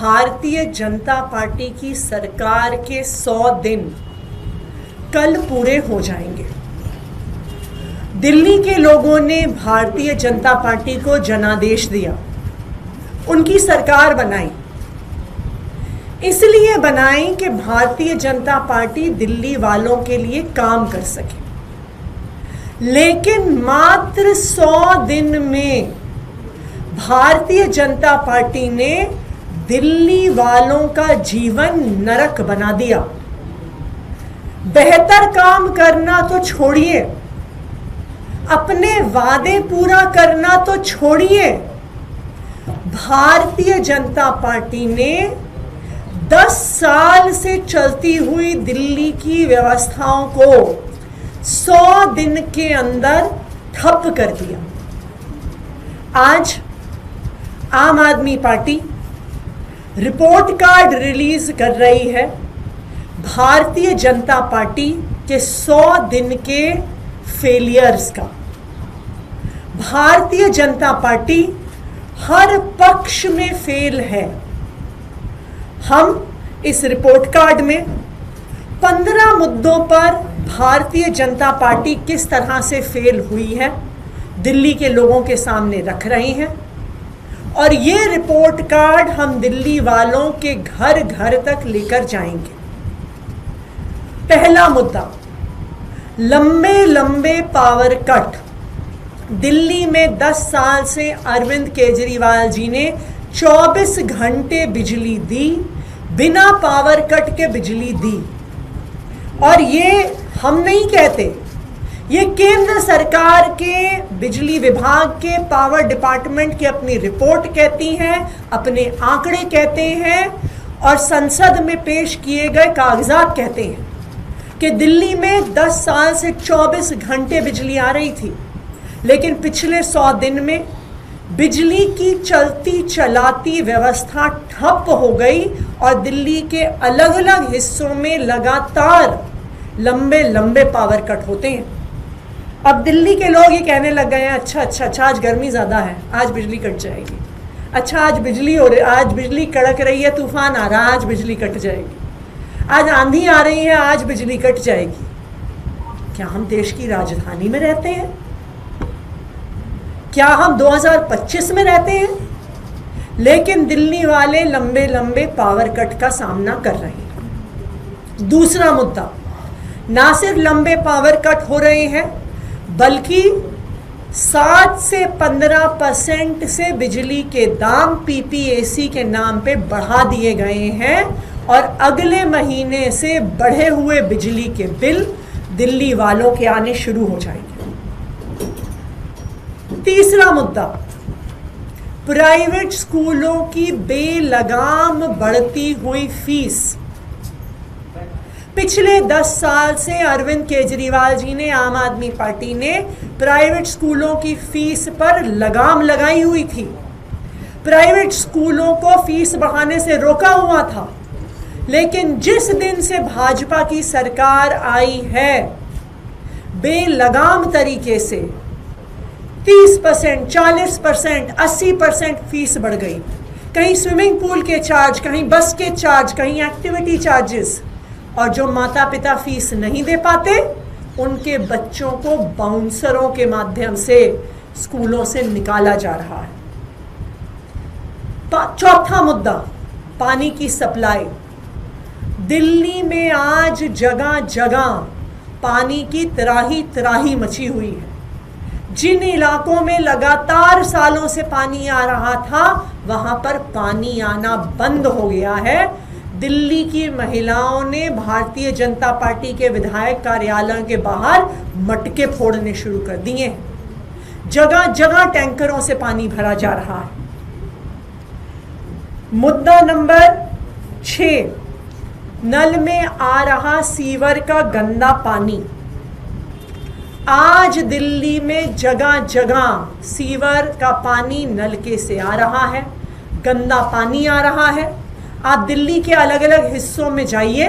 Bharatiya Janata party की सरकार के 100 दिन कल पूरे हो जाएंगे। दिल्ली के लोगों ने भारतीय जनता पार्टी को जनादेश दिया, उनकी सरकार बनाई। इसलिए बनाई कि भारतीय जनता पार्टी दिल्ली वालों के लिए काम कर सके। लेकिन मात्र 100 दिन में भारतीय जनता पार्टी ने दिल्ली वालों का जीवन नरक बना दिया। बेहतर काम करना तो छोड़िए, अपने वादे पूरा करना तो छोड़िए, भारतीय जनता पार्टी ने 10 साल से चलती हुई दिल्ली की व्यवस्थाओं को 100 दिन के अंदर ठप कर दिया। आज आम आदमी पार्टी रिपोर्ट कार्ड रिलीज कर रही है भारतीय जनता पार्टी के 100 दिन के फेलियर्स का। भारतीय जनता पार्टी हर पक्ष में फेल है। हम इस रिपोर्ट कार्ड में 15 मुद्दों पर भारतीय जनता पार्टी किस तरह से फेल हुई है दिल्ली के लोगों के सामने रख रहे हैं, और ये रिपोर्ट कार्ड हम दिल्ली वालों के घर घर तक लेकर जाएंगे। पहला मुद्दा, लंबे लंबे पावर कट। दिल्ली में 10 साल से अरविंद केजरीवाल जी ने 24 घंटे बिजली दी, बिना पावर कट के बिजली दी। और ये हम नहीं कहते, ये केंद्र सरकार के बिजली विभाग के पावर डिपार्टमेंट की अपनी रिपोर्ट कहती है, अपने आंकड़े कहते हैं, और संसद में पेश किए गए कागजात कहते हैं कि दिल्ली में 10 साल से 24 घंटे बिजली आ रही थी। लेकिन पिछले 100 दिन में बिजली की चलती चलाती व्यवस्था ठप हो गई और दिल्ली के अलग अलग हिस्सों में लगातार लंबे लंबे पावर कट होते हैं। अब दिल्ली के लोग ये कहने लग गए हैं, अच्छा आज गर्मी ज़्यादा है, आज बिजली कट जाएगी। अच्छा आज बिजली कड़क रही है, तूफान आ रहा है, आज बिजली कट जाएगी। आज आंधी आ रही है, आज बिजली कट जाएगी। क्या हम देश की राजधानी में रहते हैं? क्या हम 2025 में रहते हैं? लेकिन दिल्ली वाले लंबे लंबे पावर कट का सामना कर रहे हैं। दूसरा मुद्दा, ना सिर्फ लंबे पावर कट हो रहे हैं, बल्कि 7 से 15% से बिजली के दाम पीपीएसी के नाम पे बढ़ा दिए गए हैं, और अगले महीने से बढ़े हुए बिजली के बिल दिल्ली वालों के आने शुरू हो जाएंगे। तीसरा मुद्दा, प्राइवेट स्कूलों की बेलगाम बढ़ती हुई फीस। पिछले 10 साल से अरविंद केजरीवाल जी ने, आम आदमी पार्टी ने प्राइवेट स्कूलों की फीस पर लगाम लगाई हुई थी। प्राइवेट स्कूलों को फीस बढ़ाने से रोका हुआ था। लेकिन जिस दिन से भाजपा की सरकार आई है, बेलगाम तरीके से 30%, 40%, 80% फीस बढ़ गई। कहीं स्विमिंग पूल के चार्ज, कहीं बस के चार्ज, कहीं एक्टिविटी चार्जेस। और जो माता पिता फीस नहीं दे पाते, उनके बच्चों को बाउंसरों के माध्यम से स्कूलों से निकाला जा रहा है। चौथा मुद्दा, पानी की सप्लाई। दिल्ली में आज जगह जगह पानी की त्राही मची हुई है। जिन इलाकों में लगातार सालों से पानी आ रहा था, वहां पर पानी आना बंद हो गया है। दिल्ली की महिलाओं ने भारतीय जनता पार्टी के विधायक कार्यालय के बाहर मटके फोड़ने शुरू कर दिए हैं। जगह जगह टैंकरों से पानी भरा जा रहा है। मुद्दा नंबर 6, नल में आ रहा सीवर का गंदा पानी। आज दिल्ली में जगह जगह सीवर का पानी नलके से आ रहा है, गंदा पानी आ रहा है। आप दिल्ली के अलग अलग हिस्सों में जाइए,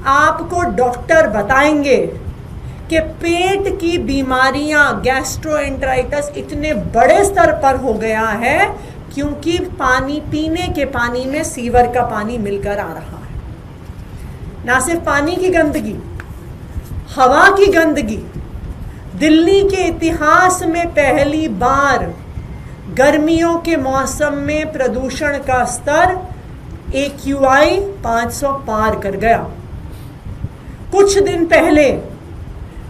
आपको डॉक्टर बताएंगे कि पेट की बीमारियां, गैस्ट्रोएंटेराइटिस इतने बड़े स्तर पर हो गया है क्योंकि पानी, पीने के पानी में सीवर का पानी मिलकर आ रहा है। ना सिर्फ पानी की गंदगी, हवा की गंदगी। दिल्ली के इतिहास में पहली बार गर्मियों के मौसम में प्रदूषण का स्तर AQI 500 पार कर गया। कुछ दिन पहले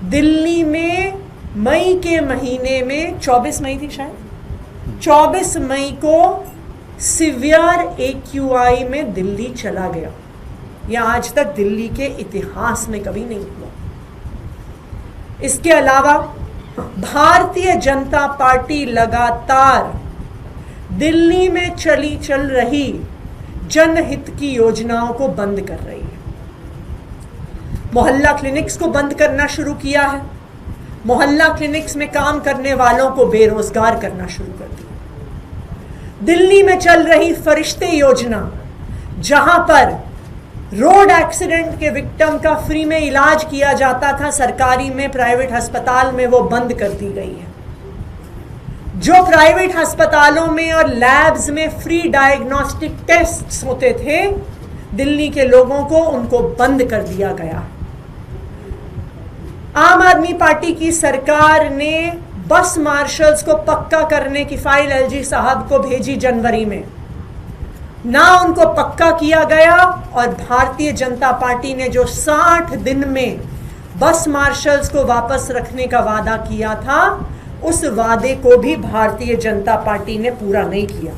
दिल्ली में मई के महीने में 24 मई थी शायद, 24 मई को सिवियर AQI में दिल्ली चला गया। यह आज तक दिल्ली के इतिहास में कभी नहीं हुआ। इसके अलावा भारतीय जनता पार्टी लगातार दिल्ली में चल रही जनहित की योजनाओं को बंद कर रही है। मोहल्ला क्लिनिक्स को बंद करना शुरू किया है। मोहल्ला क्लिनिक्स में काम करने वालों को बेरोजगार करना शुरू कर दिया। दिल्ली में चल रही फरिश्ते योजना, जहां पर रोड एक्सीडेंट के विक्टिम का फ्री में इलाज किया जाता था सरकारी में, प्राइवेट अस्पताल में, वो बंद कर दी गई है। जो प्राइवेट अस्पतालों में और लैब्स में फ्री डायग्नोस्टिक टेस्ट्स होते थे दिल्ली के लोगों को, उनको बंद कर दिया गया। आम आदमी पार्टी की सरकार ने बस मार्शल्स को पक्का करने की फाइल LG साहब को भेजी जनवरी में, ना उनको पक्का किया गया। और भारतीय जनता पार्टी ने जो 60 दिन में बस मार्शल्स को वापस रखने का वादा किया था, उस वादे को भी भारतीय जनता पार्टी ने पूरा नहीं किया।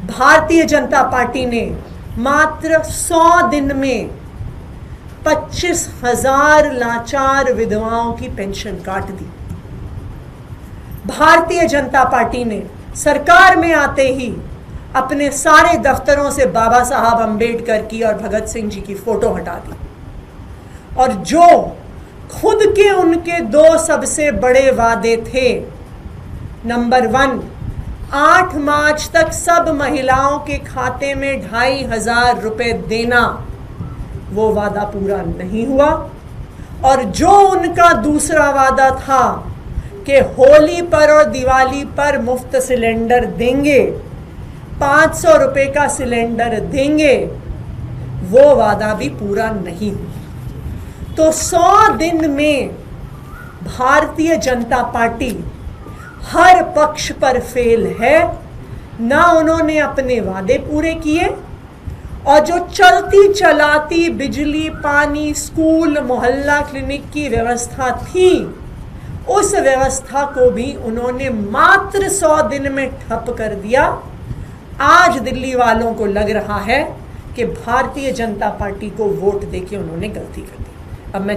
भारतीय जनता पार्टी ने मात्र 100 दिन में 25,000 लाचार विधवाओं की पेंशन काट दी। भारतीय जनता पार्टी ने सरकार में आते ही अपने सारे दफ्तरों से बाबा साहब अंबेडकर की और भगत सिंह जी की फोटो हटा दी। और जो खुद के उनके 2 सबसे बड़े वादे थे, नंबर 1, 8 मार्च तक सब महिलाओं के खाते में 2,500 रुपए देना, वो वादा पूरा नहीं हुआ। और जो उनका दूसरा वादा था कि होली पर और दिवाली पर मुफ्त सिलेंडर देंगे, 500 रुपए का सिलेंडर देंगे, वो वादा भी पूरा नहीं हुआ। तो 100 दिन में भारतीय जनता पार्टी हर पक्ष पर फेल है। ना उन्होंने अपने वादे पूरे किए, और जो चलती चलाती बिजली, पानी, स्कूल, मोहल्ला क्लिनिक की व्यवस्था थी, उस व्यवस्था को भी उन्होंने मात्र 100 दिन में ठप कर दिया। आज दिल्ली वालों को लग रहा है कि भारतीय जनता पार्टी को वोट देके उन्होंने गलती कर दी। अब मैं